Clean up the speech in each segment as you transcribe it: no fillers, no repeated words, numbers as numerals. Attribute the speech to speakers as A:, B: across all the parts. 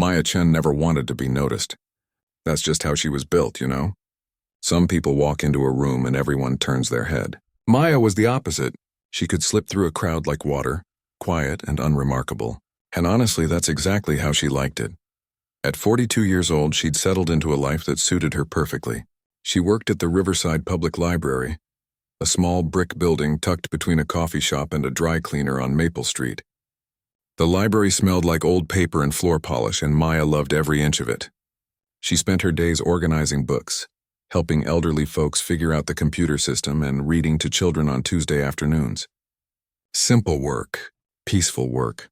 A: Maya Chen never wanted to be noticed. That's just how she was built, you know? Some people walk into a room and everyone turns their head. Maya was the opposite. She could slip through a crowd like water, quiet and unremarkable. And honestly, that's exactly how she liked it. At 42 years old, she'd settled into a life that suited her perfectly. She worked at the Riverside Public Library, a small brick building tucked between a coffee shop and a dry cleaner on Maple Street. The library smelled like old paper and floor polish, and Maya loved every inch of it. She spent her days organizing books, helping elderly folks figure out the computer system, and reading to children on Tuesday afternoons. Simple work, peaceful work.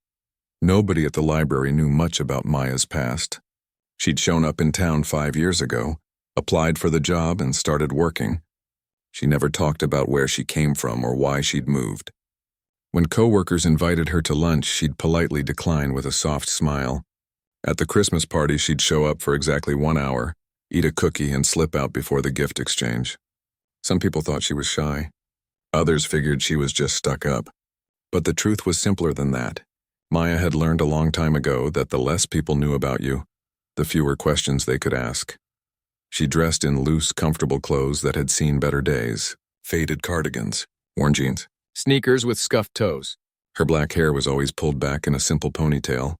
A: Nobody at the library knew much about Maya's past. She'd shown up in town 5 years ago, applied for the job, and started working. She never talked about where she came from or why she'd moved. When coworkers invited her to lunch, she'd politely decline with a soft smile. At the Christmas party, she'd show up for exactly 1 hour, eat a cookie, and slip out before the gift exchange. Some people thought she was shy. Others figured she was just stuck up. But the truth was simpler than that. Maya had learned a long time ago that the less people knew about you, the fewer questions they could ask. She dressed in loose, comfortable clothes that had seen better days, faded cardigans, worn jeans, sneakers with scuffed toes. Her black hair was always pulled back in a simple ponytail,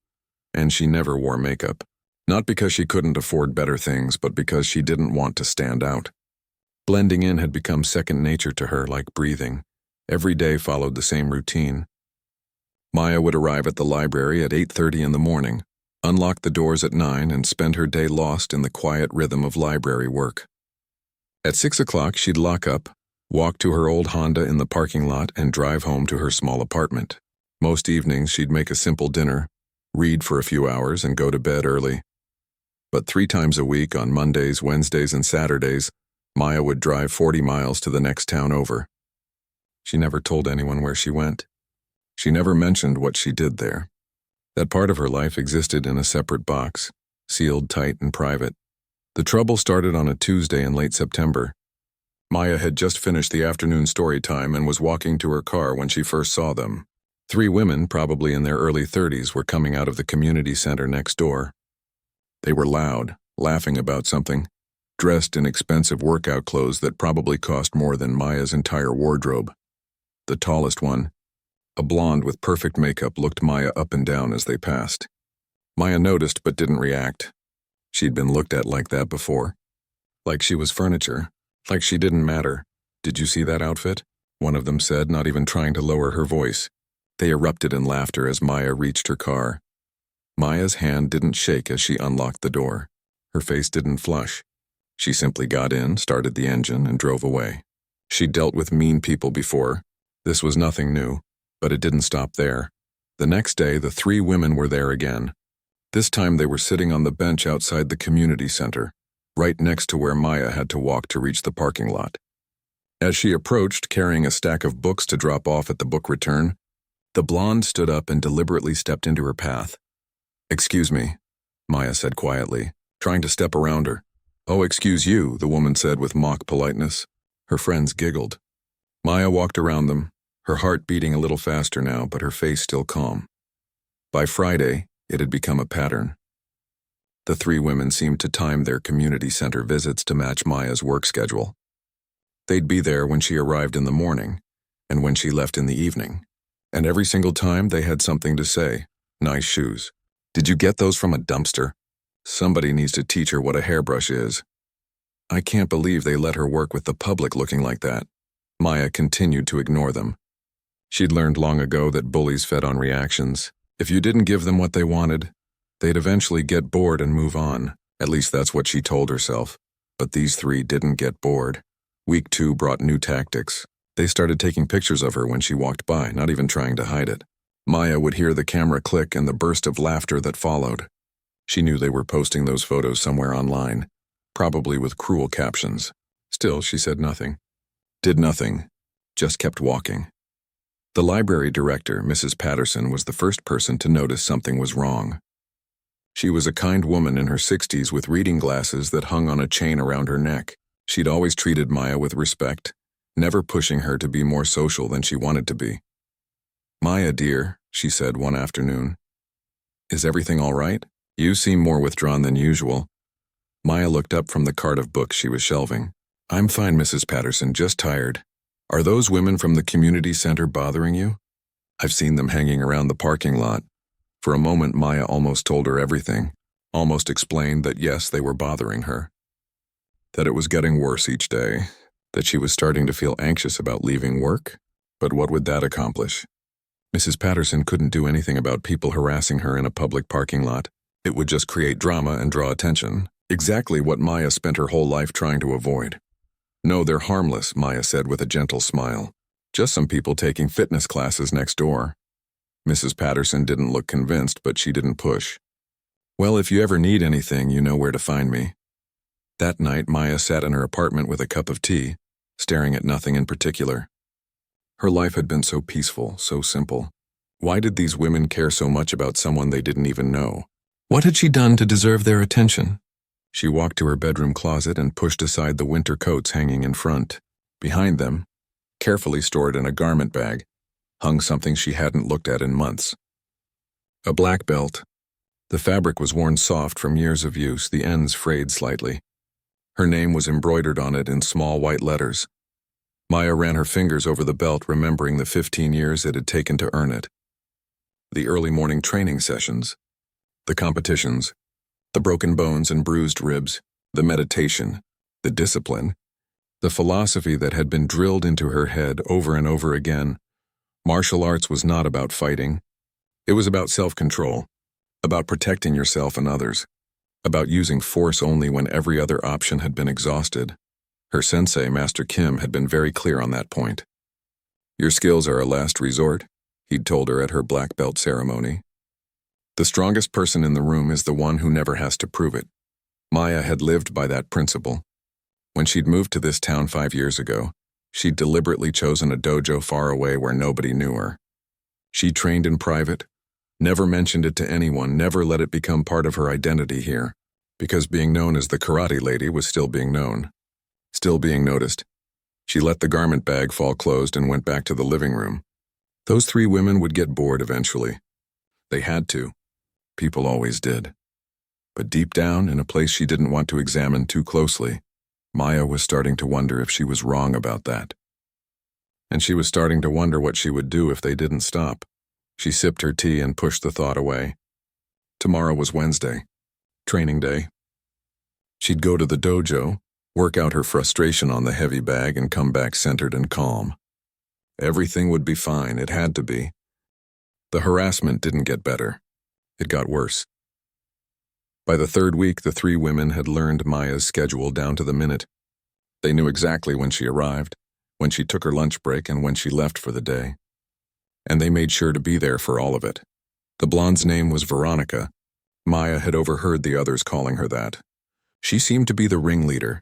A: and she never wore makeup. Not because she couldn't afford better things, but because she didn't want to stand out. Blending in had become second nature to her, like breathing. Every day followed the same routine. Maya would arrive at the library at 8:30 in the morning, unlock the doors at 9, and spend her day lost in the quiet rhythm of library work. At 6 o'clock, she'd lock up, walk to her old Honda in the parking lot, and drive home to her small apartment. Most evenings, she'd make a simple dinner, read for a few hours, and go to bed early. But 3 times a week, on Mondays, Wednesdays, and Saturdays, Maya would drive 40 miles to the next town over. She never told anyone where she went. She never mentioned what she did there. That part of her life existed in a separate box, sealed tight and private. The trouble started on a Tuesday in late September. Maya had just finished the afternoon story time and was walking to her car when she first saw them. 3 women, probably in their early 30s, were coming out of the community center next door. They were loud, laughing about something, dressed in expensive workout clothes that probably cost more than Maya's entire wardrobe. The tallest one, a blonde with perfect makeup, looked Maya up and down as they passed. Maya noticed but didn't react. She'd been looked at like that before. Like she was furniture. Like she didn't matter. "Did you see that outfit?" one of them said, not even trying to lower her voice. They erupted in laughter as Maya reached her car. Maya's hand didn't shake as she unlocked the door. Her face didn't flush. She simply got in, started the engine, and drove away. She'd dealt with mean people before. This was nothing new. But it didn't stop there. The next day, the 3 women were there again. This time they were sitting on the bench outside the community center, right next to where Maya had to walk to reach the parking lot. As she approached, carrying a stack of books to drop off at the book return, the blonde stood up and deliberately stepped into her path. "Excuse me," Maya said quietly, trying to step around her. "Oh, excuse you," the woman said with mock politeness. Her friends giggled. Maya walked around them, her heart beating a little faster now, but her face still calm. By Friday, it had become a pattern. The 3 women seemed to time their community center visits to match Maya's work schedule. They'd be there when she arrived in the morning, and when she left in the evening. And every single time they had something to say. "Nice shoes. Did you get those from a dumpster? Somebody needs to teach her what a hairbrush is." "I can't believe they let her work with the public looking like that." Maya continued to ignore them. She'd learned long ago that bullies fed on reactions. If you didn't give them what they wanted, they'd eventually get bored and move on. At least that's what she told herself. But these 3 didn't get bored. Week 2 brought new tactics. They started taking pictures of her when she walked by, not even trying to hide it. Maya would hear the camera click and the burst of laughter that followed. She knew they were posting those photos somewhere online, probably with cruel captions. Still, she said nothing. Did nothing. Just kept walking. The library director, Mrs. Patterson, was the first person to notice something was wrong. She was a kind woman in her 60s with reading glasses that hung on a chain around her neck. She'd always treated Maya with respect, never pushing her to be more social than she wanted to be. "Maya, dear," she said one afternoon, "is everything all right? You seem more withdrawn than usual. Maya looked up from the cart of books she was shelving. I'm fine, Mrs. Patterson, just tired. Are those women from the community center bothering you? I've seen them hanging around the parking lot. For a moment, Maya almost told her everything, almost explained that yes, they were bothering her. That it was getting worse each day, that she was starting to feel anxious about leaving work. But what would that accomplish? Mrs. Patterson couldn't do anything about people harassing her in a public parking lot. It would just create drama and draw attention. Exactly what Maya spent her whole life trying to avoid. No, they're harmless, Maya said with a gentle smile. Just some people taking fitness classes next door. Mrs. Patterson didn't look convinced, but she didn't push. Well, if you ever need anything, you know where to find me. That night, Maya sat in her apartment with a cup of tea, staring at nothing in particular. Her life had been so peaceful, so simple. Why did these women care so much about someone they didn't even know? What had she done to deserve their attention? She walked to her bedroom closet and pushed aside the winter coats hanging in front. Behind them, carefully stored in a garment bag, hung something she hadn't looked at in months. A black belt. The fabric was worn soft from years of use, the ends frayed slightly. Her name was embroidered on it in small white letters. Maya ran her fingers over the belt, remembering the 15 years it had taken to earn it. The early morning training sessions, the competitions, the broken bones and bruised ribs, the meditation, the discipline, the philosophy that had been drilled into her head over and over again. Martial arts was not about fighting. It was about self-control, about protecting yourself and others, about using force only when every other option had been exhausted. Her sensei, Master Kim, had been very clear on that point. Your skills are a last resort, he'd told her at her black belt ceremony. The strongest person in the room is the one who never has to prove it. Maya had lived by that principle. When she'd moved to this town 5 years ago, she'd deliberately chosen a dojo far away where nobody knew her. She trained in private, never mentioned it to anyone, never let it become part of her identity here, because being known as the karate lady was still being known, still being noticed. She let the garment bag fall closed and went back to the living room. Those 3 women would get bored eventually. They had to. People always did. But deep down, in a place she didn't want to examine too closely, Maya was starting to wonder if she was wrong about that. And she was starting to wonder what she would do if they didn't stop. She sipped her tea and pushed the thought away. Tomorrow was Wednesday, training day. She'd go to the dojo, work out her frustration on the heavy bag, and come back centered and calm. Everything would be fine, it had to be. The harassment didn't get better. It got worse. By the 3rd week, the 3 women had learned Maya's schedule down to the minute. They knew exactly when she arrived, when she took her lunch break, and when she left for the day. And they made sure to be there for all of it. The blonde's name was Veronica. Maya had overheard the others calling her that. She seemed to be the ringleader,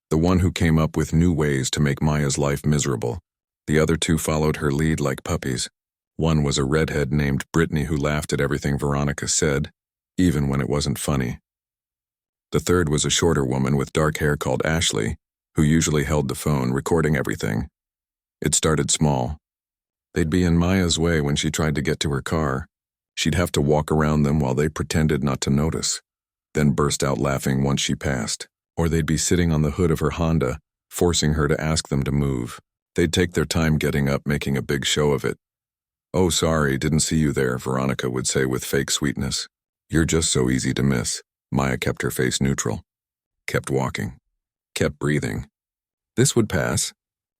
A: the one who came up with new ways to make Maya's life miserable. The other 2 followed her lead like puppies. One was a redhead named Brittany who laughed at everything Veronica said, even when it wasn't funny. The third was a shorter woman with dark hair called Ashley, who usually held the phone, recording everything. It started small. They'd be in Maya's way when she tried to get to her car. She'd have to walk around them while they pretended not to notice, then burst out laughing once she passed. Or they'd be sitting on the hood of her Honda, forcing her to ask them to move. They'd take their time getting up, making a big show of it. "Oh, sorry, didn't see you there," Veronica would say with fake sweetness. "You're just so easy to miss." Maya kept her face neutral, kept walking, kept breathing. This would pass.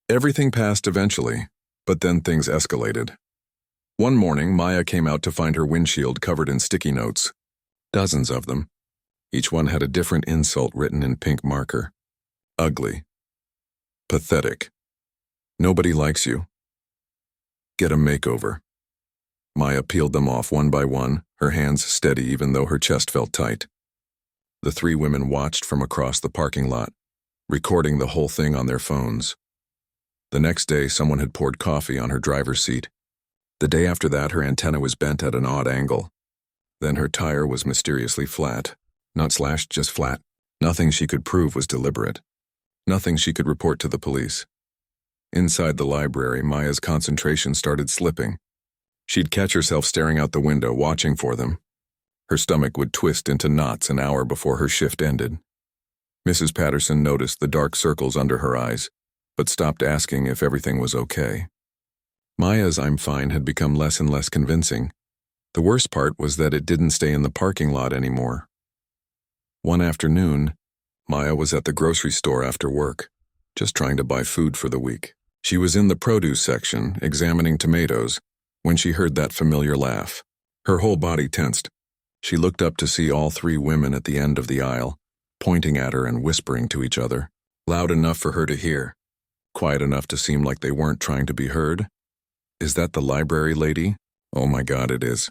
A: Everything passed eventually, but then things escalated. One morning, Maya came out to find her windshield covered in sticky notes. Dozens of them. Each one had a different insult written in pink marker. Ugly. Pathetic. Nobody likes you. Get a makeover. Maya peeled them off one by one, her hands steady even though her chest felt tight. The 3 women watched from across the parking lot, recording the whole thing on their phones. The next day, someone had poured coffee on her driver's seat. The day after that, her antenna was bent at an odd angle. Then her tire was mysteriously flat. Not slashed, just flat. Nothing she could prove was deliberate. Nothing she could report to the police. Inside the library, Maya's concentration started slipping. She'd catch herself staring out the window, watching for them. Her stomach would twist into knots an hour before her shift ended. Mrs. Patterson noticed the dark circles under her eyes, but stopped asking if everything was okay. Maya's "I'm fine" had become less and less convincing. The worst part was that it didn't stay in the parking lot anymore. One afternoon, Maya was at the grocery store after work, just trying to buy food for the week. She was in the produce section, examining tomatoes, when she heard that familiar laugh. Her whole body tensed. She looked up to see all three women at the end of the aisle, pointing at her and whispering to each other, loud enough for her to hear, quiet enough to seem like they weren't trying to be heard. "Is that the library lady? Oh my God, it is.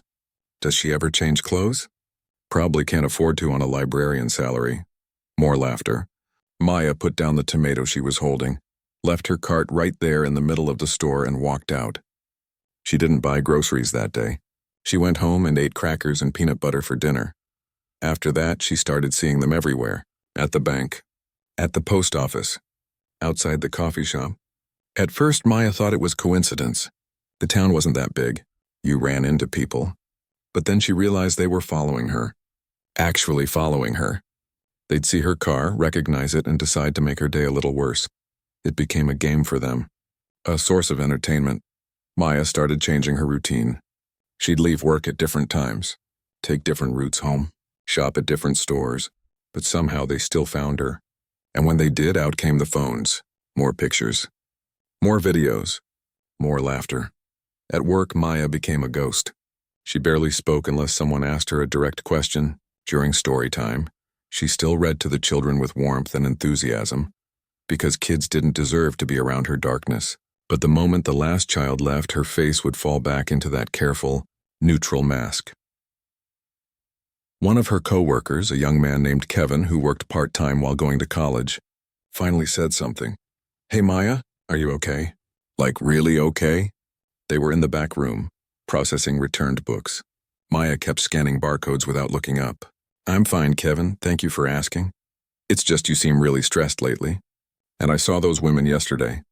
A: Does she ever change clothes? Probably can't afford to on a librarian salary." More laughter. Maya put down the tomato she was holding, left her cart right there in the middle of the store and walked out. She didn't buy groceries that day. She went home and ate crackers and peanut butter for dinner. After that, she started seeing them everywhere. At the bank, at the post office, outside the coffee shop. At first, Maya thought it was coincidence. The town wasn't that big. You ran into people. But then she realized they were following her. Actually following her. They'd see her car, recognize it, and decide to make her day a little worse. It became a game for them. A source of entertainment. Maya started changing her routine. She'd leave work at different times, take different routes home, shop at different stores, but somehow they still found her. And when they did, out came the phones. More pictures. More videos. More laughter. At work, Maya became a ghost. She barely spoke unless someone asked her a direct question. During story time, she still read to the children with warmth and enthusiasm, because kids didn't deserve to be around her darkness. But the moment the last child left, her face would fall back into that careful, neutral mask. One of her co-workers, a young man named Kevin who worked part-time while going to college, finally said something. "Hey Maya, are you okay?" Like really okay? They were in the back room, processing returned books. Maya kept scanning barcodes without looking up. "I'm fine, Kevin, thank you for asking. It's just you seem really stressed lately. And I saw those women yesterday.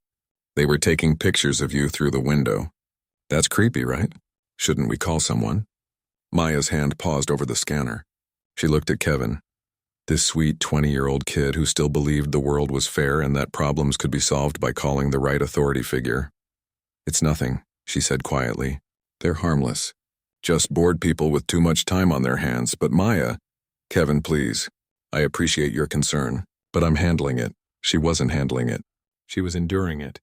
A: They were taking pictures of you through the window. That's creepy, right? Shouldn't we call someone?" Maya's hand paused over the scanner. She looked at Kevin, this sweet 20-year-old kid who still believed the world was fair and that problems could be solved by calling the right authority figure. "It's nothing," she said quietly. "They're harmless. Just bored people with too much time on their hands. But Maya..." "Kevin, please. I appreciate your concern, but I'm handling it." She wasn't handling it. She was enduring it.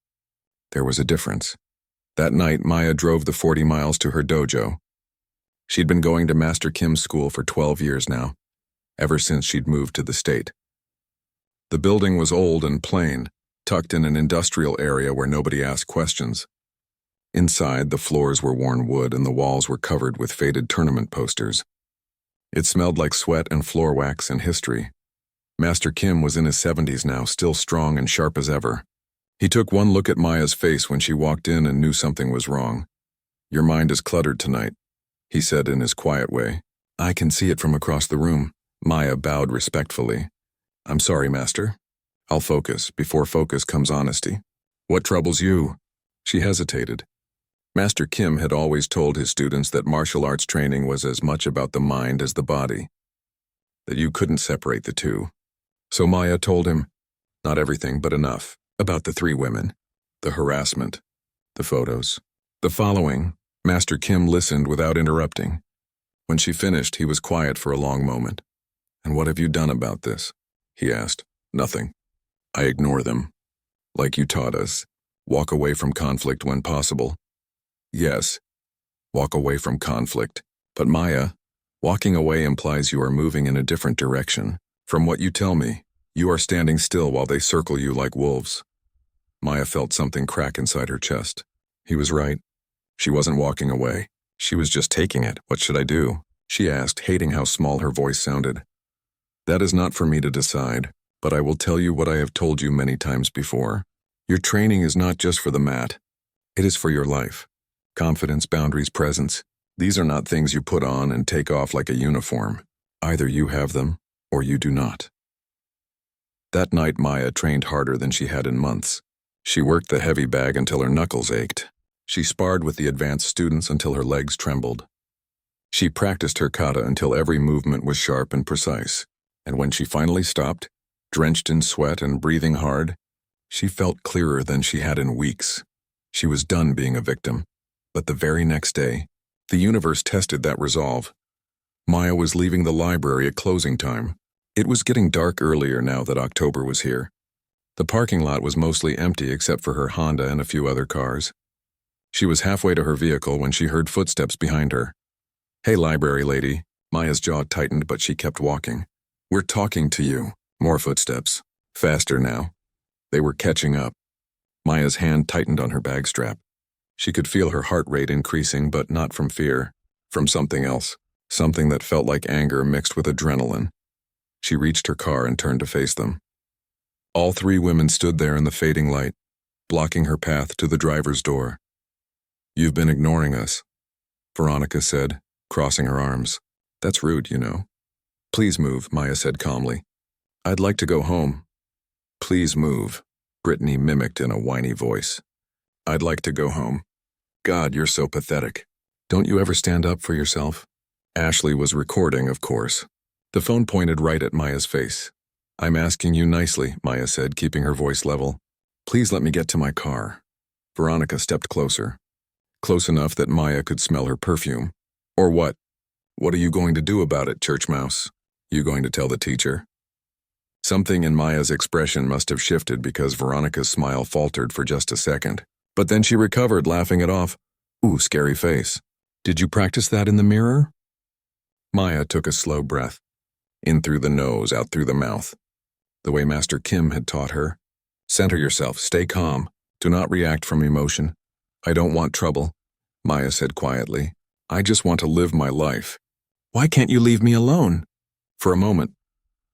A: There was a difference. That night, Maya drove the 40 miles to her dojo. She'd been going to Master Kim's school for 12 years now, ever since she'd moved to the state. The building was old and plain, tucked in an industrial area where nobody asked questions. Inside, the floors were worn wood and the walls were covered with faded tournament posters. It smelled like sweat and floor wax and history. Master Kim was in his 70s now, still strong and sharp as ever. He took one look at Maya's face when she walked in and knew something was wrong. "Your mind is cluttered tonight," he said in his quiet way. "I can see it from across the room." Maya bowed respectfully. "I'm sorry, Master. I'll focus. Before focus comes honesty." "What troubles you?" She hesitated. Master Kim had always told his students that martial arts training was as much about the mind as the body, that you couldn't separate the two. So Maya told him, not everything but enough, about the three women, the harassment, the photos. The following, Master Kim listened without interrupting. When she finished, he was quiet for a long moment. "And what have you done about this?" he asked. "Nothing. I ignore them. Like you taught us. Walk away from conflict when possible." "Yes, walk away from conflict. But Maya, walking away implies you are moving in a different direction. From what you tell me, you are standing still while they circle you like wolves." Maya felt something crack inside her chest. He was right. She wasn't walking away. She was just taking it. "What should I do?" she asked, hating how small her voice sounded. "That is not for me to decide, but I will tell you what I have told you many times before. Your training is not just for the mat. It is for your life. Confidence, boundaries, presence. These are not things you put on and take off like a uniform. Either you have them, or you do not." That night, Maya trained harder than she had in months. She worked the heavy bag until her knuckles ached. She sparred with the advanced students until her legs trembled. She practiced her kata until every movement was sharp and precise, and when she finally stopped, drenched in sweat and breathing hard, she felt clearer than she had in weeks. She was done being a victim. But the very next day, the universe tested that resolve. Maya was leaving the library at closing time. It was getting dark earlier now that October was here. The parking lot was mostly empty except for her Honda and a few other cars. She was halfway to her vehicle when she heard footsteps behind her. "Hey, library lady." Maya's jaw tightened, but she kept walking. "We're talking to you." More footsteps. Faster now. They were catching up. Maya's hand tightened on her bag strap. She could feel her heart rate increasing, but not from fear. From something else. Something that felt like anger mixed with adrenaline. She reached her car and turned to face them. All three women stood there in the fading light, blocking her path to the driver's door. "You've been ignoring us," Veronica said, crossing her arms. "That's rude, you know." "Please move," Maya said calmly. "I'd like to go home." "Please move," Brittany mimicked in a whiny voice. "I'd like to go home." "God, you're so pathetic. Don't you ever stand up for yourself?" Ashley was recording, of course. The phone pointed right at Maya's face. "I'm asking you nicely," Maya said, keeping her voice level. "Please let me get to my car." Veronica stepped closer. Close enough that Maya could smell her perfume. "Or what? What are you going to do about it, church mouse? You going to tell the teacher?" Something in Maya's expression must have shifted because Veronica's smile faltered for just a second. But then she recovered, laughing it off. "Ooh, scary face. Did you practice that in the mirror?" Maya took a slow breath. In through the nose, out through the mouth. The way Master Kim had taught her. "Center yourself, stay calm. Do not react from emotion." "I don't want trouble," Maya said quietly. "I just want to live my life." "Why can't you leave me alone?" For a moment,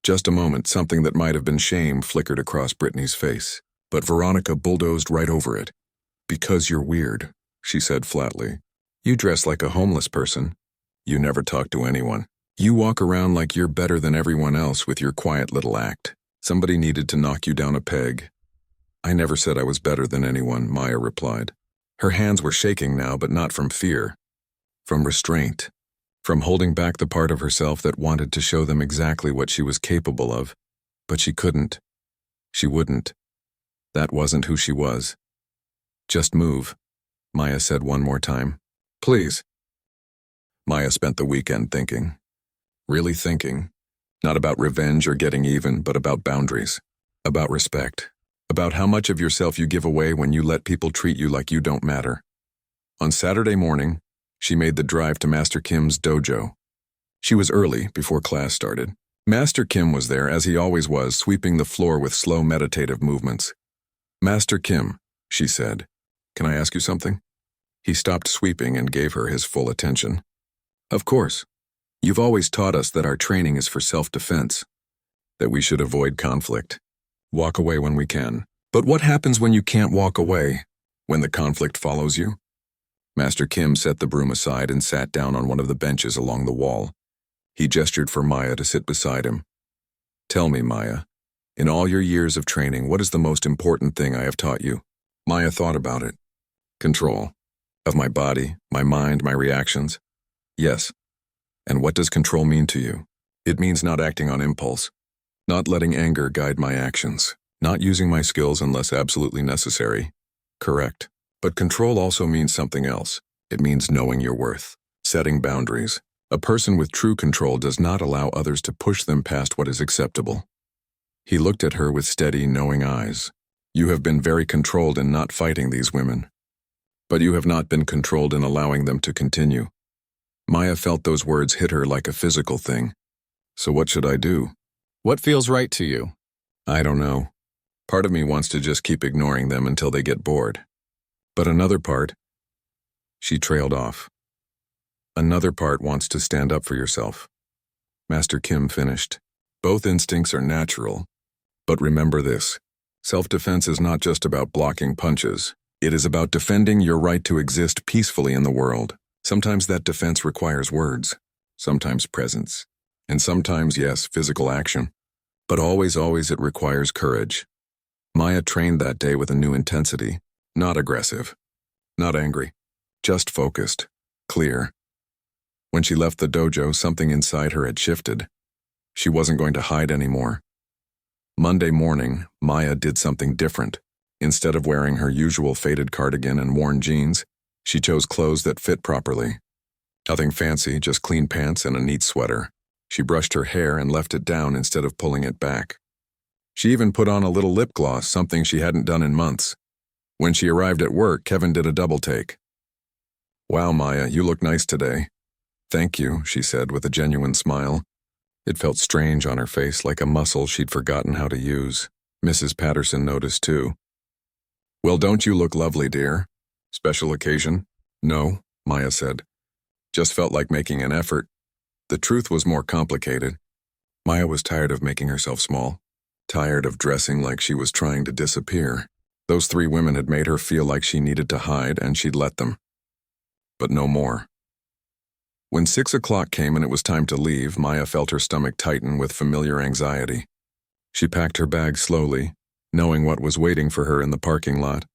A: just a moment, something that might have been shame flickered across Brittany's face. But Veronica bulldozed right over it. "Because you're weird," she said flatly. "You dress like a homeless person. You never talk to anyone. You walk around like you're better than everyone else with your quiet little act. Somebody needed to knock you down a peg." "I never said I was better than anyone," Maya replied. Her hands were shaking now, but not from fear. From restraint. From holding back the part of herself that wanted to show them exactly what she was capable of. But she couldn't. She wouldn't. That wasn't who she was. "Just move," Maya said one more time. "Please." Maya spent the weekend thinking. Really thinking. Not about revenge or getting even, but about boundaries. About respect. About how much of yourself you give away when you let people treat you like you don't matter. On Saturday morning, she made the drive to Master Kim's dojo. She was early, before class started. Master Kim was there, as he always was, sweeping the floor with slow meditative movements. "Master Kim," she said, "can I ask you something?" He stopped sweeping and gave her his full attention. "Of course. You've always taught us that our training is for self-defense, that we should avoid conflict. Walk away when we can. But what happens when you can't walk away? When the conflict follows you?" Master Kim set the broom aside and sat down on one of the benches along the wall. He gestured for Maya to sit beside him. "Tell me, Maya, in all your years of training, what is the most important thing I have taught you?" Maya thought about it. "Control. Of my body, my mind, my reactions." "Yes. And what does control mean to you?" "It means not acting on impulse. Not letting anger guide my actions. Not using my skills unless absolutely necessary." "Correct. But control also means something else. It means knowing your worth. Setting boundaries. A person with true control does not allow others to push them past what is acceptable." He looked at her with steady, knowing eyes. "You have been very controlled in not fighting these women. But you have not been controlled in allowing them to continue." Maya felt those words hit her like a physical thing. "So what should I do?" "What feels right to you?" "I don't know. Part of me wants to just keep ignoring them until they get bored. But another part..." She trailed off. "Another part wants to stand up for yourself." Master Kim finished. "Both instincts are natural. But remember this. Self-defense is not just about blocking punches. It is about defending your right to exist peacefully in the world. Sometimes that defense requires words. Sometimes presence. And sometimes, yes, physical action. But always, always it requires courage." Maya trained that day with a new intensity. Not aggressive. Not angry. Just focused. Clear. When she left the dojo, something inside her had shifted. She wasn't going to hide anymore. Monday morning, Maya did something different. Instead of wearing her usual faded cardigan and worn jeans, she chose clothes that fit properly. Nothing fancy, just clean pants and a neat sweater. She brushed her hair and left it down instead of pulling it back. She even put on a little lip gloss, something she hadn't done in months. When she arrived at work, Kevin did a double take. "Wow, Maya, you look nice today." "Thank you," she said with a genuine smile. It felt strange on her face, like a muscle she'd forgotten how to use. Mrs. Patterson noticed too. "Well, don't you look lovely, dear? Special occasion?" "No," Maya said. "Just felt like making an effort." The truth was more complicated. Maya was tired of making herself small, tired of dressing like she was trying to disappear. Those 3 women had made her feel like she needed to hide, and she'd let them. But no more. When 6 o'clock came and it was time to leave, Maya felt her stomach tighten with familiar anxiety. She packed her bag slowly, knowing what was waiting for her in the parking lot.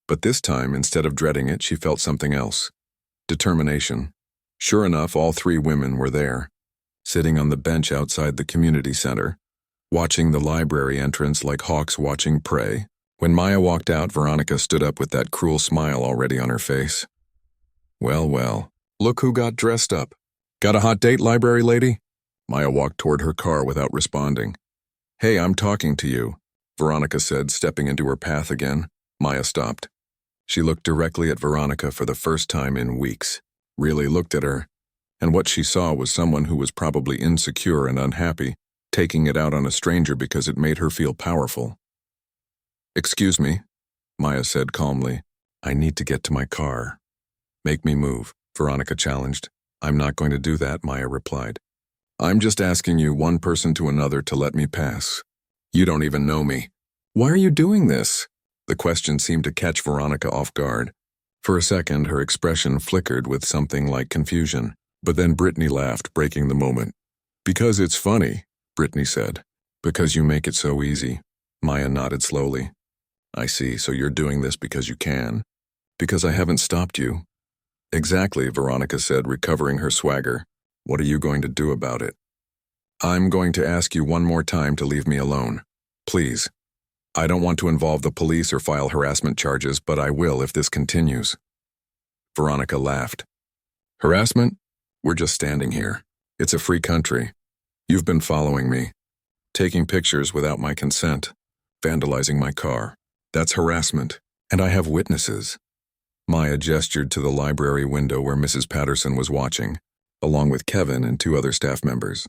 A: But this time, instead of dreading it, she felt something else. Determination. Sure enough, all 3 women were there, sitting on the bench outside the community center, watching the library entrance like hawks watching prey. When Maya walked out, Veronica stood up with that cruel smile already on her face. "Well, well, look who got dressed up. Got a hot date, library lady?" Maya walked toward her car without responding. "Hey, I'm talking to you," Veronica said, stepping into her path again. Maya stopped. She looked directly at Veronica for the first time in weeks, really looked at her, and what she saw was someone who was probably insecure and unhappy, taking it out on a stranger because it made her feel powerful. "Excuse me," Maya said calmly. "I need to get to my car." "Make me move," Veronica challenged. "I'm not going to do that," Maya replied. "I'm just asking you, one person to another, to let me pass. You don't even know me." "Why are you doing this?" The question seemed to catch Veronica off guard. For a second, her expression flickered with something like confusion. But then Brittany laughed, breaking the moment. "Because it's funny," Brittany said. "Because you make it so easy." Maya nodded slowly. "I see, so you're doing this because you can. Because I haven't stopped you." "Exactly," Veronica said, recovering her swagger. "What are you going to do about it?" "I'm going to ask you one more time to leave me alone. Please. I don't want to involve the police or file harassment charges, but I will if this continues." Veronica laughed. "Harassment? We're just standing here. It's a free country. You've been following me, taking pictures without my consent, vandalizing my car. That's harassment, and I have witnesses." Maya gestured to the library window where Mrs. Patterson was watching, along with Kevin and 2 other staff members.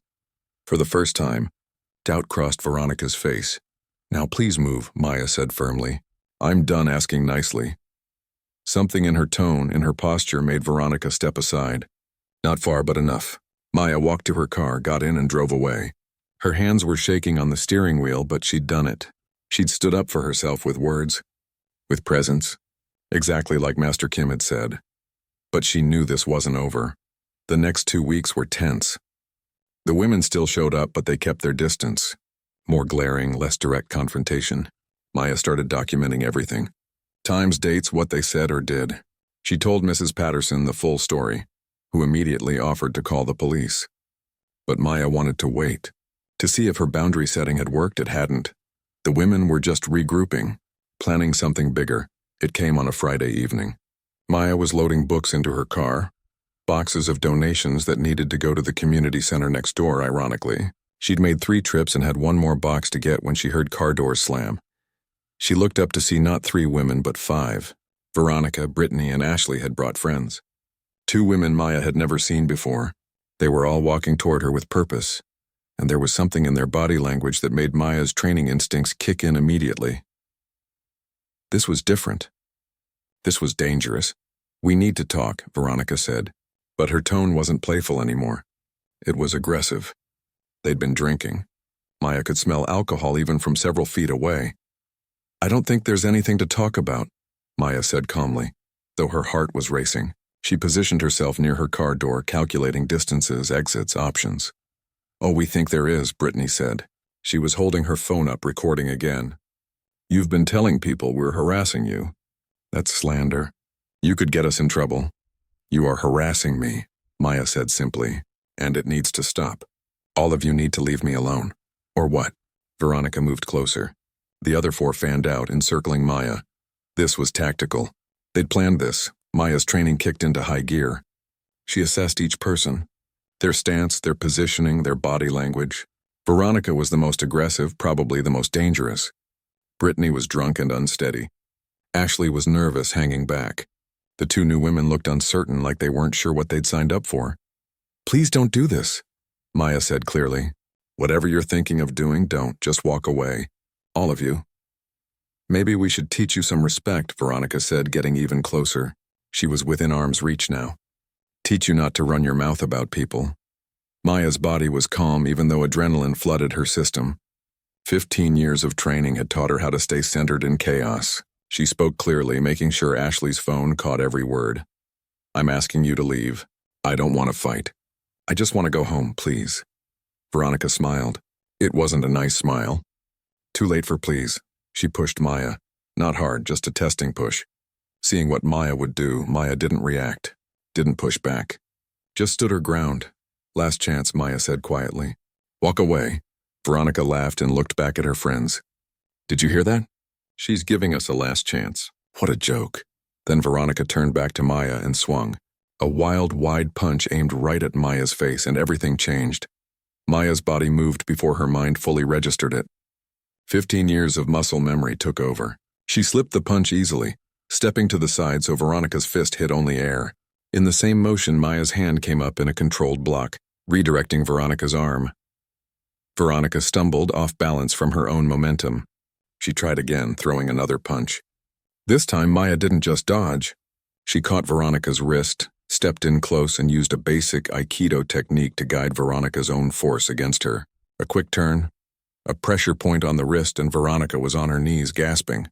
A: For the first time, doubt crossed Veronica's face. "Now please move," Maya said firmly. "I'm done asking nicely." Something in her tone, in her posture, made Veronica step aside. Not far, but enough. Maya walked to her car, got in, and drove away. Her hands were shaking on the steering wheel, but she'd done it. She'd stood up for herself with words, with presence, exactly like Master Kim had said. But she knew this wasn't over. The next 2 weeks were tense. The women still showed up, but they kept their distance. More glaring, less direct confrontation. Maya started documenting everything. Times, dates, what they said or did. She told Mrs. Patterson the full story, who immediately offered to call the police. But Maya wanted to wait. To see if her boundary setting had worked. It hadn't. The women were just regrouping, planning something bigger. It came on a Friday evening. Maya was loading books into her car, boxes of donations that needed to go to the community center next door, ironically. She'd made 3 trips and had 1 more box to get when she heard car doors slam. She looked up to see not 3 women, but 5. Veronica, Brittany, and Ashley had brought friends. 2 women Maya had never seen before. They were all walking toward her with purpose, and there was something in their body language that made Maya's training instincts kick in immediately. This was different. This was dangerous. "We need to talk," Veronica said, but her tone wasn't playful anymore. It was aggressive. They'd been drinking. Maya could smell alcohol even from several feet away. "I don't think there's anything to talk about," Maya said calmly, though her heart was racing. She positioned herself near her car door, calculating distances, exits, options. "Oh, we think there is," Brittany said. She was holding her phone up, recording again. "You've been telling people we're harassing you. That's slander. You could get us in trouble. You are harassing me." Maya said simply, and it needs to stop. All of you need to leave me alone. Or what? Veronica moved closer. The other four fanned out, encircling Maya. This was tactical. They'd planned this. Maya's training kicked into high gear. She assessed each person. Their stance, their positioning, their body language. Veronica was the most aggressive, probably the most dangerous. Brittany was drunk and unsteady. Ashley was nervous, hanging back. The two new women looked uncertain, like they weren't sure what they'd signed up for. Please don't do this, Maya said clearly. Whatever you're thinking of doing, don't. Just walk away. All of you. Maybe we should teach you some respect, Veronica said, getting even closer. She was within arm's reach now. Teach you not to run your mouth about people. Maya's body was calm, even though adrenaline flooded her system. 15 years of training had taught her how to stay centered in chaos. She spoke clearly, making sure Ashley's phone caught every word. I'm asking you to leave. I don't want to fight. I just want to go home, please. Veronica smiled. It wasn't a nice smile. Too late for please. She pushed Maya. Not hard, just a testing push. Seeing what Maya would do, Maya didn't react. Didn't push back. Just stood her ground. Last chance, Maya said quietly. Walk away. Veronica laughed and looked back at her friends. Did you hear that? She's giving us a last chance. What a joke. Then Veronica turned back to Maya and swung. A wild, wide punch aimed right at Maya's face, and everything changed. Maya's body moved before her mind fully registered it. 15 years of muscle memory took over. She slipped the punch easily, stepping to the side so Veronica's fist hit only air. In the same motion, Maya's hand came up in a controlled block, redirecting Veronica's arm. Veronica stumbled off balance from her own momentum. She tried again, throwing another punch. This time, Maya didn't just dodge. She caught Veronica's wrist, stepped in close, and used a basic Aikido technique to guide Veronica's own force against her. A quick turn, a pressure point on the wrist, and Veronica was on her knees, gasping.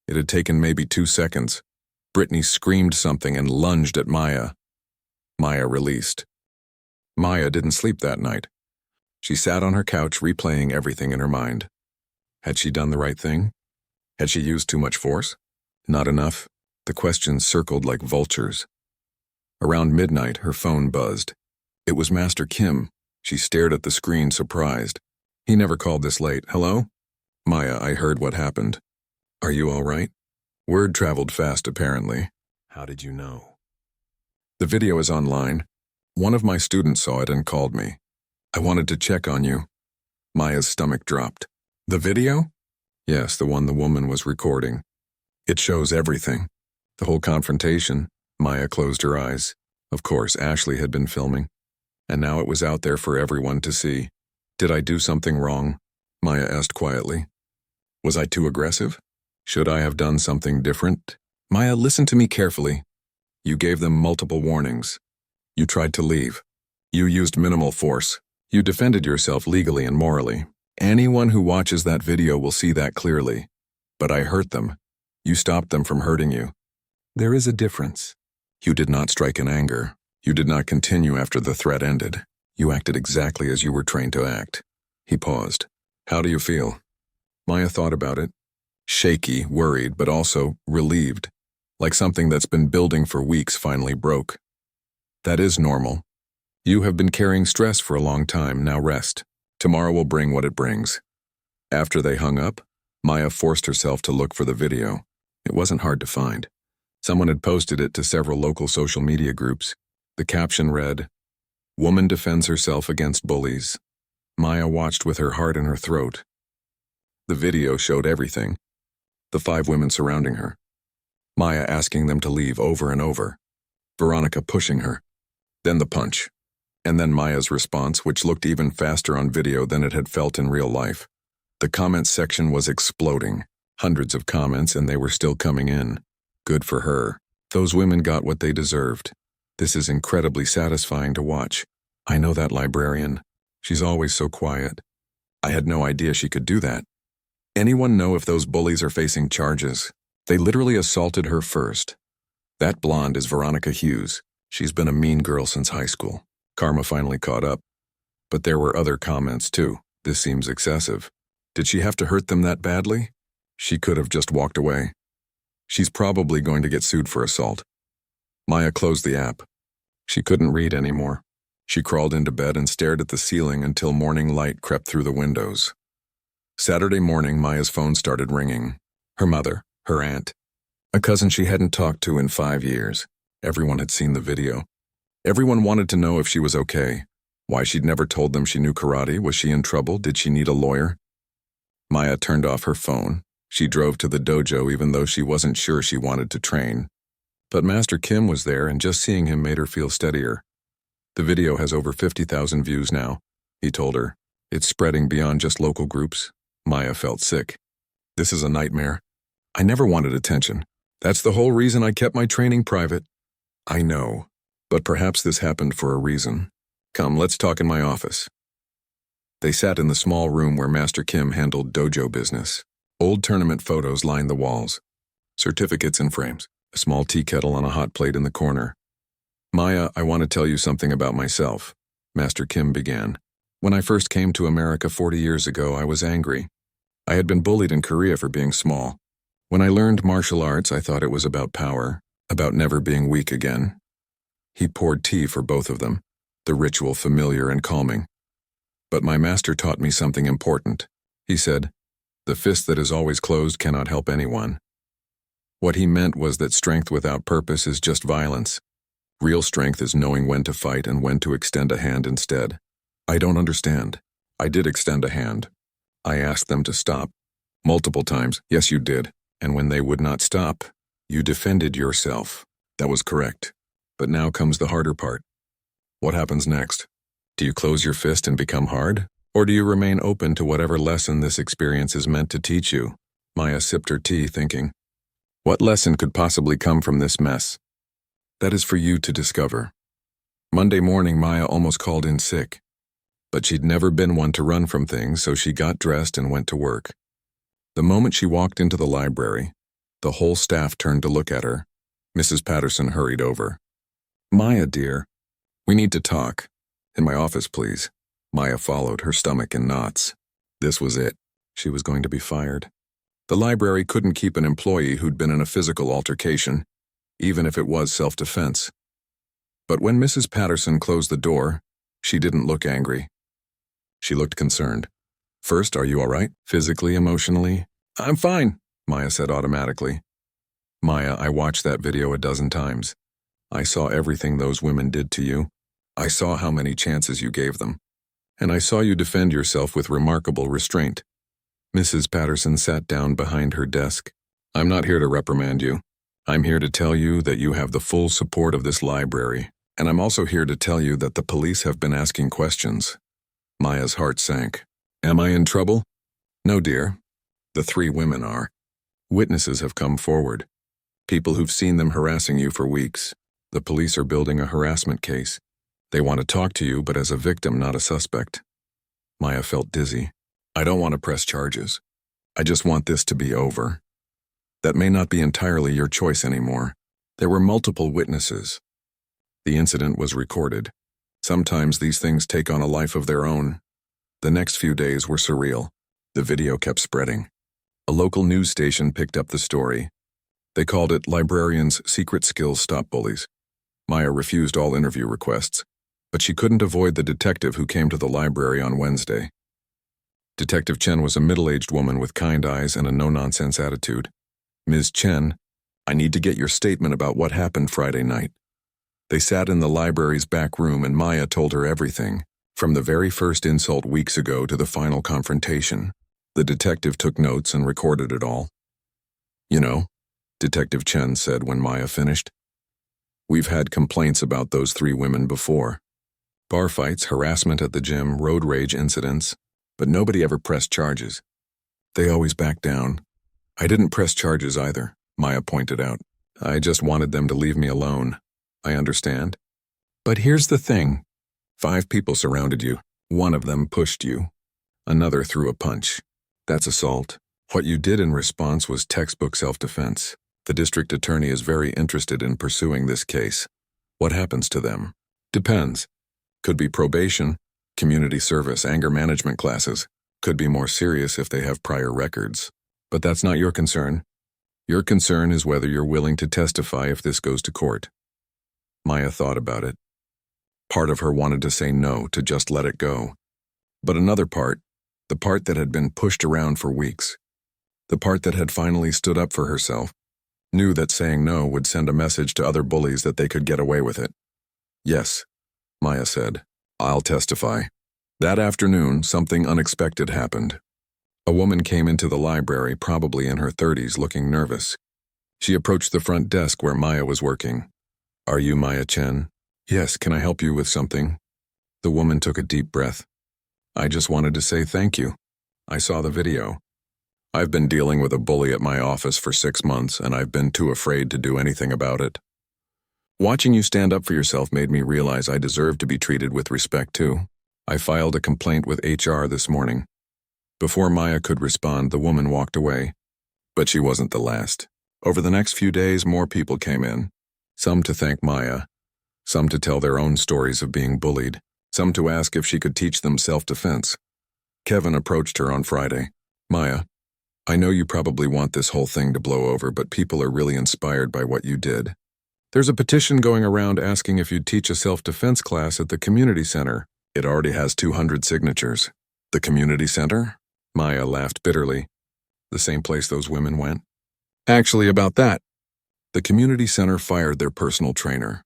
A: It had taken maybe 2 seconds. Brittany screamed something and lunged at Maya. Maya released. Maya didn't sleep that night. She sat on her couch, replaying everything in her mind. Had she done the right thing? Had she used too much force? Not enough? The questions circled like vultures. Around midnight, her phone buzzed. It was Master Kim. She stared at the screen, surprised. He never called this late. Hello? Maya, I heard what happened. Are you all right? Word traveled fast, apparently. How did you know? The video is online. One of my students saw it and called me. I wanted to check on you. Maya's stomach dropped. The video? Yes, the one the woman was recording. It shows everything. The whole confrontation. Maya closed her eyes. Of course, Ashley had been filming. And now it was out there for everyone to see. Did I do something wrong? Maya asked quietly. Was I too aggressive? Should I have done something different? Maya, listen to me carefully. You gave them multiple warnings. You tried to leave. You used minimal force. You defended yourself legally and morally. Anyone who watches that video will see that clearly. But I hurt them. You stopped them from hurting you. There is a difference. You did not strike in anger. You did not continue after the threat ended. You acted exactly as you were trained to act. He paused. How do you feel? Maya thought about it. Shaky, worried, but also relieved. Like something that's been building for weeks finally broke. That is normal. You have been carrying stress for a long time, now rest. Tomorrow will bring what it brings. After they hung up, Maya forced herself to look for the video. It wasn't hard to find. Someone had posted it to several local social media groups. The caption read, "Woman defends herself against bullies." Maya watched with her heart in her throat. The video showed everything. The 5 women surrounding her. Maya asking them to leave over and over. Veronica pushing her. Then the punch. And then Maya's response, which looked even faster on video than it had felt in real life. The comments section was exploding. Hundreds of comments, and they were still coming in. Good for her. Those women got what they deserved. This is incredibly satisfying to watch. I know that librarian. She's always so quiet. I had no idea she could do that. Anyone know if those bullies are facing charges? They literally assaulted her first. That blonde is Veronica Hughes. She's been a mean girl since high school. Karma finally caught up. But there were other comments too. This seems excessive. Did she have to hurt them that badly? She could have just walked away. She's probably going to get sued for assault. Maya closed the app. She couldn't read anymore. She crawled into bed and stared at the ceiling until morning light crept through the windows. Saturday morning, Maya's phone started ringing. Her mother, her aunt, a cousin she hadn't talked to in 5 years. Everyone had seen the video. Everyone wanted to know if she was okay. Why she'd never told them she knew karate. Was she in trouble? Did she need a lawyer? Maya turned off her phone. She drove to the dojo even though she wasn't sure she wanted to train. But Master Kim was there, and just seeing him made her feel steadier. The video has over 50,000 views now, he told her. It's spreading beyond just local groups. Maya felt sick. This is a nightmare. I never wanted attention. That's the whole reason I kept my training private. I know, but perhaps this happened for a reason. Come, let's talk in my office. They sat in the small room where Master Kim handled dojo business. Old tournament photos lined the walls. Certificates in frames. A small tea kettle on a hot plate in the corner. Maya, I want to tell you something about myself, Master Kim began. When I first came to America 40 years ago, I was angry. I had been bullied in Korea for being small. When I learned martial arts, I thought it was about power, about never being weak again. He poured tea for both of them, the ritual familiar and calming. But my master taught me something important. He said, "The fist that is always closed cannot help anyone." What he meant was that strength without purpose is just violence. Real strength is knowing when to fight and when to extend a hand instead. I don't understand. I did extend a hand. I asked them to stop. Multiple times, yes you did. And when they would not stop, you defended yourself. That was correct. But now comes the harder part. What happens next? Do you close your fist and become hard? Or do you remain open to whatever lesson this experience is meant to teach you? Maya sipped her tea, thinking, what lesson could possibly come from this mess? That is for you to discover. Monday morning, Maya almost called in sick. But she'd never been one to run from things, so she got dressed and went to work. The moment she walked into the library, the whole staff turned to look at her. Mrs. Patterson hurried over. Maya, dear, we need to talk. In my office, please. Maya followed, her stomach in knots. This was it. She was going to be fired. The library couldn't keep an employee who'd been in a physical altercation, even if it was self-defense. But when Mrs. Patterson closed the door, she didn't look angry. She looked concerned. First, are you all right? Physically, emotionally? I'm fine, Maya said automatically. Maya, I watched that video a dozen times. I saw everything those women did to you. I saw how many chances you gave them. And I saw you defend yourself with remarkable restraint. Mrs. Patterson sat down behind her desk. I'm not here to reprimand you. I'm here to tell you that you have the full support of this library. And I'm also here to tell you that the police have been asking questions. Maya's heart sank. Am I in trouble? No, dear. The 3 women are. Witnesses have come forward. People who've seen them harassing you for weeks. The police are building a harassment case. They want to talk to you, but as a victim, not a suspect. Maya felt dizzy. I don't want to press charges. I just want this to be over. That may not be entirely your choice anymore. There were multiple witnesses. The incident was recorded. Sometimes these things take on a life of their own. The next few days were surreal. The video kept spreading. A local news station picked up the story. They called it Librarians' Secret Skills Stop Bullies. Maya refused all interview requests, but she couldn't avoid the detective who came to the library on Wednesday. Detective Chen was a middle-aged woman with kind eyes and a no-nonsense attitude. Ms. Chen, I need to get your statement about what happened Friday night. They sat in the library's back room and Maya told her everything, from the very first insult weeks ago to the final confrontation. The detective took notes and recorded it all. You know, Detective Chen said when Maya finished, we've had complaints about those 3 women before. Bar fights, harassment at the gym, road rage incidents. But nobody ever pressed charges. They always backed down. I didn't press charges either, Maya pointed out. I just wanted them to leave me alone. I understand. But here's the thing. 5 people surrounded you. 1 of them pushed you. Another threw a punch. That's assault. What you did in response was textbook self-defense. The district attorney is very interested in pursuing this case. What happens to them? Depends. Could be probation, community service, anger management classes. Could be more serious if they have prior records. But that's not your concern. Your concern is whether you're willing to testify if this goes to court. Maya thought about it. Part of her wanted to say no, to just let it go. But another part, the part that had been pushed around for weeks, the part that had finally stood up for herself, knew that saying no would send a message to other bullies that they could get away with it. Yes, Maya said. I'll testify. That afternoon, something unexpected happened. A woman came into the library, probably in her 30s, looking nervous. She approached the front desk where Maya was working. Are you Maya Chen? Yes, can I help you with something? The woman took a deep breath. I just wanted to say thank you. I saw the video. I've been dealing with a bully at my office for 6 months, and I've been too afraid to do anything about it. Watching you stand up for yourself made me realize I deserve to be treated with respect too. I filed a complaint with HR this morning. Before Maya could respond, the woman walked away. But she wasn't the last. Over the next few days, more people came in. Some to thank Maya, some to tell their own stories of being bullied, some to ask if she could teach them self-defense. Kevin approached her on Friday. Maya, I know you probably want this whole thing to blow over, but people are really inspired by what you did. There's a petition going around asking if you'd teach a self-defense class at the community center. It already has 200 signatures. The community center? Maya laughed bitterly. The same place those women went? Actually, about that. The community center fired their personal trainer.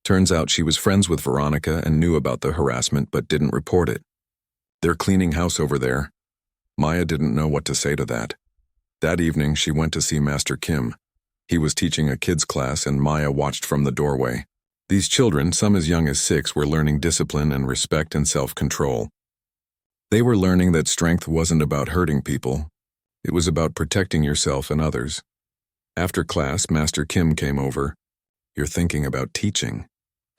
A: Turns out she was friends with Veronica and knew about the harassment but didn't report it. They're cleaning house over there. Maya didn't know what to say to that. That evening, she went to see Master Kim. He was teaching a kids' class and Maya watched from the doorway. These children, some as young as 6, were learning discipline and respect and self-control. They were learning that strength wasn't about hurting people. It was about protecting yourself and others. After class, Master Kim came over. You're thinking about teaching.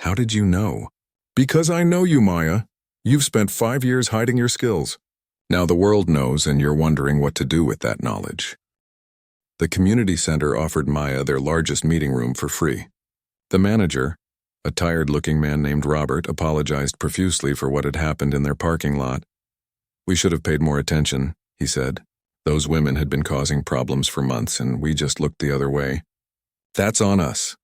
A: How did you know? Because I know you, Maya. You've spent 5 years hiding your skills. Now the world knows and you're wondering what to do with that knowledge. The community center offered Maya their largest meeting room for free. The manager, a tired-looking man named Robert, apologized profusely for what had happened in their parking lot. We should have paid more attention, he said. Those women had been causing problems for months and we just looked the other way. That's on us.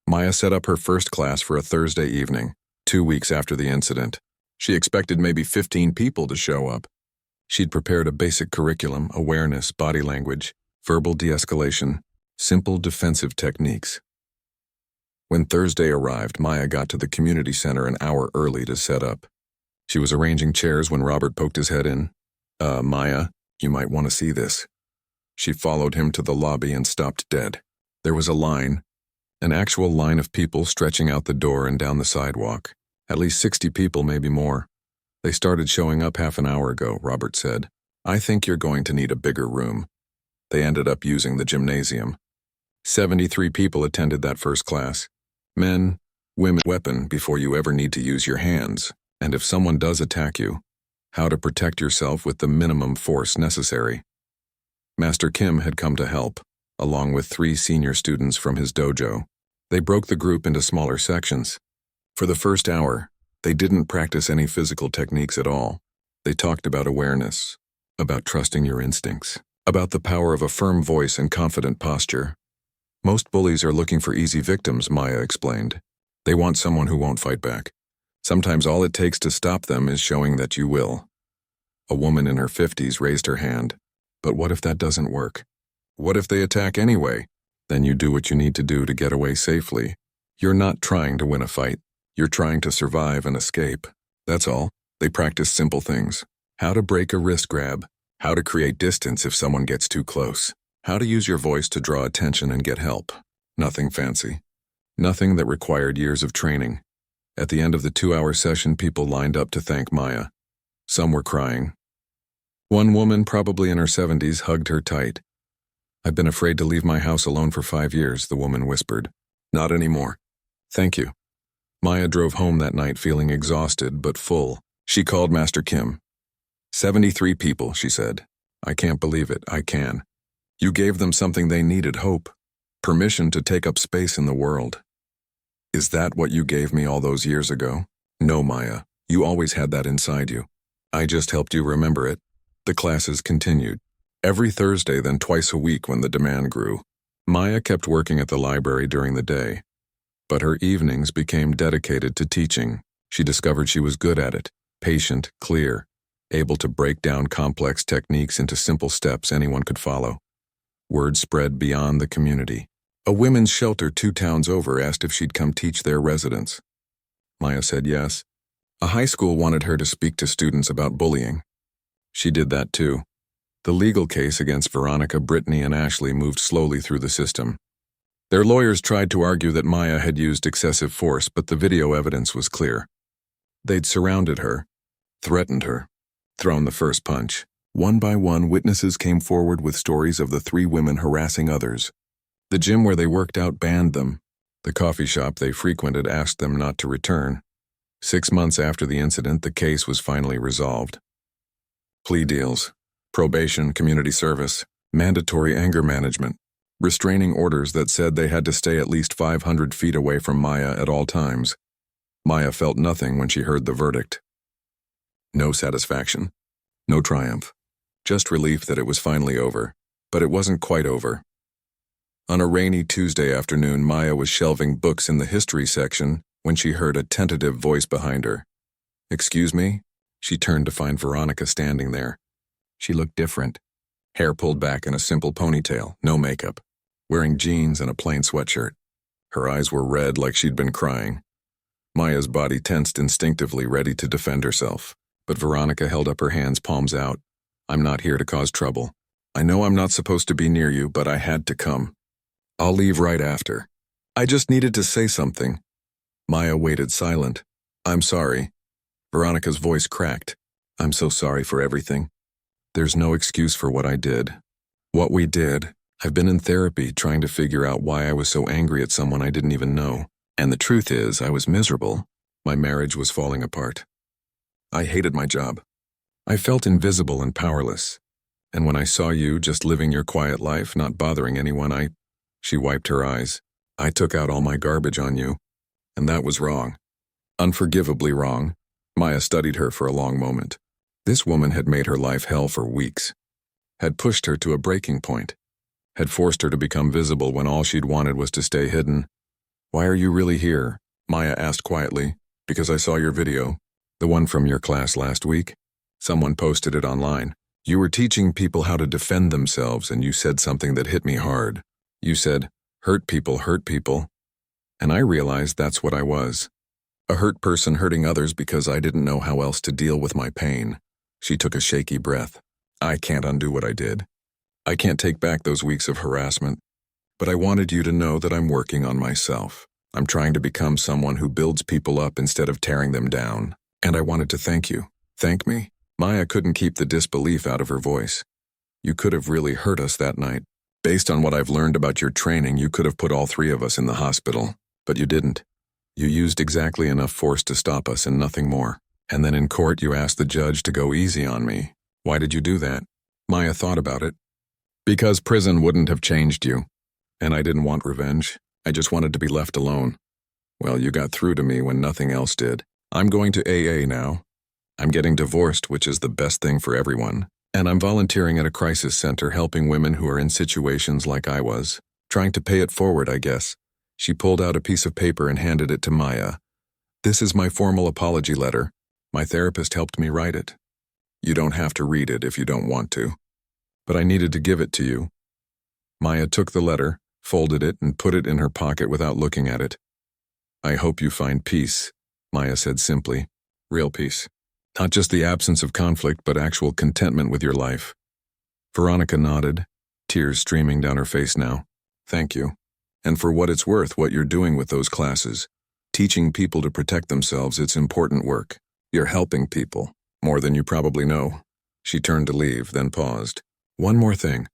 A: Maya set up her first class for a Thursday evening, 2 weeks after the incident. She expected maybe 15 people to show up. She'd prepared a basic curriculum, awareness, body language, verbal de-escalation, simple defensive techniques. When Thursday arrived, Maya got to the community center an hour early to set up. She was arranging chairs when Robert poked his head in. Maya, you might want to see this. She followed him to the lobby and stopped dead. There was a line, an actual line of people stretching out the door and down the sidewalk. At least 60 people, maybe more. They started showing up half an hour ago, Robert said. I think you're going to need a bigger room. They ended up using the gymnasium. 73 people attended that first class. Men, women, weapon before you ever need to use your hands. And if someone does attack you, how to protect yourself with the minimum force necessary. Master Kim had come to help, along with 3 senior students from his dojo. They broke the group into smaller sections. For the first hour, they didn't practice any physical techniques at all. They talked about awareness, about trusting your instincts, about the power of a firm voice and confident posture. Most bullies are looking for easy victims, Maya explained. They want someone who won't fight back. Sometimes all it takes to stop them is showing that you will. A woman in her 50s raised her hand. But what if that doesn't work? What if they attack anyway? Then you do what you need to do to get away safely. You're not trying to win a fight. You're trying to survive and escape. That's all. They practice simple things. How to break a wrist grab. How to create distance if someone gets too close. How to use your voice to draw attention and get help. Nothing fancy. Nothing that required years of training. At the end of the 2-hour session, people lined up to thank Maya. Some were crying. One woman, probably in her 70s, hugged her tight. I've been afraid to leave my house alone for 5 years, the woman whispered. Not anymore. Thank you. Maya drove home that night feeling exhausted but full. She called Master Kim. 73 people, she said. I can't believe it. I can. You gave them something they needed, hope. Permission to take up space in the world. Is that what you gave me all those years ago? No, Maya. You always had that inside you. I just helped you remember it. The classes continued. Every Thursday, then twice a week when the demand grew. Maya kept working at the library during the day, but her evenings became dedicated to teaching. She discovered she was good at it, patient, clear, able to break down complex techniques into simple steps anyone could follow. Word spread beyond the community. A women's shelter 2 towns over asked if she'd come teach their residents. Maya said yes. A high school wanted her to speak to students about bullying. She did that too. The legal case against Veronica, Brittany, and Ashley moved slowly through the system. Their lawyers tried to argue that Maya had used excessive force, but the video evidence was clear. They'd surrounded her, threatened her, thrown the first punch. One by one, witnesses came forward with stories of the 3 women harassing others. The gym where they worked out banned them. The coffee shop they frequented asked them not to return. 6 months after the incident, the case was finally resolved. Plea deals, probation, community service, mandatory anger management, restraining orders that said they had to stay at least 500 feet away from Maya at all times. Maya felt nothing when she heard the verdict. No satisfaction, no triumph, just relief that it was finally over. But it wasn't quite over. On a rainy Tuesday afternoon, Maya was shelving books in the history section when she heard a tentative voice behind her. "Excuse me?" She turned to find Veronica standing there. She looked different. Hair pulled back in a simple ponytail, no makeup, wearing jeans and a plain sweatshirt. Her eyes were red like she'd been crying. Maya's body tensed instinctively, ready to defend herself. But Veronica held up her hands, palms out. "I'm not here to cause trouble. I know I'm not supposed to be near you, but I had to come. I'll leave right after. I just needed to say something." Maya waited silent. "I'm sorry." Veronica's voice cracked. "I'm so sorry for everything. There's no excuse for what I did. What we did. I've been in therapy trying to figure out why I was so angry at someone I didn't even know. And the truth is, I was miserable. My marriage was falling apart. I hated my job. I felt invisible and powerless. And when I saw you just living your quiet life, not bothering anyone, She wiped her eyes. "I took out all my garbage on you. And that was wrong. Unforgivably wrong." Maya studied her for a long moment. This woman had made her life hell for weeks. Had pushed her to a breaking point. Had forced her to become visible when all she'd wanted was to stay hidden. "Why are you really here?" Maya asked quietly. "Because I saw your video. The one from your class last week. Someone posted it online. You were teaching people how to defend themselves, and you said something that hit me hard. You said, 'Hurt people hurt people.' And I realized that's what I was. A hurt person hurting others because I didn't know how else to deal with my pain." She took a shaky breath. "I can't undo what I did. I can't take back those weeks of harassment. But I wanted you to know that I'm working on myself. I'm trying to become someone who builds people up instead of tearing them down. And I wanted to thank you." "Thank me?" Maya couldn't keep the disbelief out of her voice. "You could have really hurt us that night. Based on what I've learned about your training, you could have put all 3 of us in the hospital. But you didn't. You used exactly enough force to stop us and nothing more. And then in court you asked the judge to go easy on me. Why did you do that?" Maya thought about it. "Because prison wouldn't have changed you. And I didn't want revenge. I just wanted to be left alone. Well, you got through to me when nothing else did. I'm going to AA now. I'm getting divorced, which is the best thing for everyone. And I'm volunteering at a crisis center helping women who are in situations like I was. Trying to pay it forward, I guess." She pulled out a piece of paper and handed it to Maya. "This is my formal apology letter. My therapist helped me write it. You don't have to read it if you don't want to. But I needed to give it to you." Maya took the letter, folded it, and put it in her pocket without looking at it. "I hope you find peace," Maya said simply. "Real peace. Not just the absence of conflict, but actual contentment with your life." Veronica nodded, tears streaming down her face now. "Thank you. And for what it's worth, what you're doing with those classes. Teaching people to protect themselves, it's important work. You're helping people, more than you probably know." She turned to leave, then paused. "One more thing.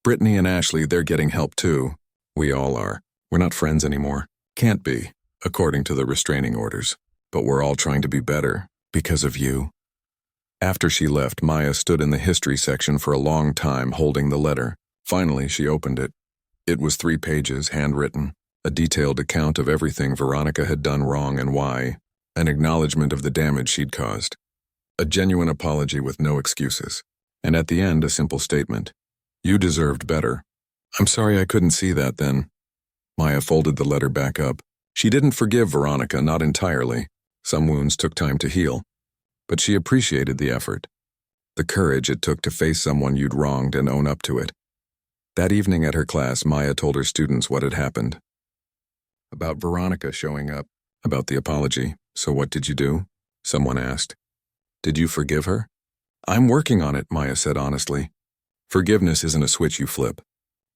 A: Brittany and Ashley, they're getting help too. We all are. We're not friends anymore. Can't be, according to the restraining orders. But we're all trying to be better, because of you." After she left, Maya stood in the history section for a long time holding the letter. Finally, she opened it. It was 3 pages, handwritten, a detailed account of everything Veronica had done wrong and why, an acknowledgement of the damage she'd caused, a genuine apology with no excuses, and at the end a simple statement. "You deserved better." "I'm sorry I couldn't see that then." Maya folded the letter back up. She didn't forgive Veronica, not entirely, Some wounds took time to heal, but she appreciated the effort, the courage it took to face someone you'd wronged and own up to it. That evening at her class, Maya told her students what had happened. About Veronica showing up, about the apology. So what did you do? Someone asked. Did you forgive her? I'm working on it, Maya said honestly. Forgiveness isn't a switch you flip.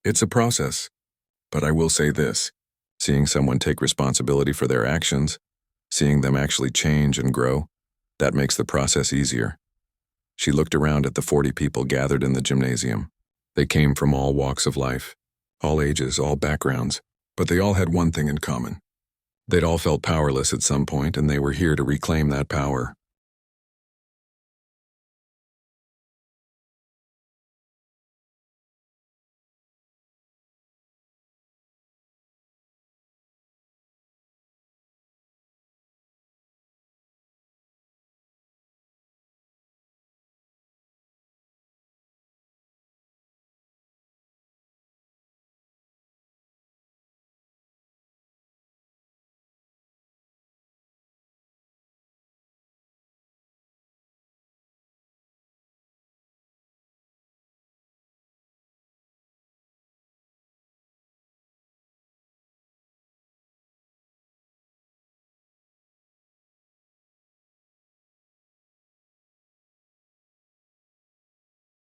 A: It's a process. But I will say this, seeing someone take responsibility for their actions, seeing them actually change and grow, that makes the process easier. She looked around at the 40 people gathered in the gymnasium. They came from all walks of life, all ages, all backgrounds, but they all had one thing in common. They'd all felt powerless at some point, and they were here to reclaim that power.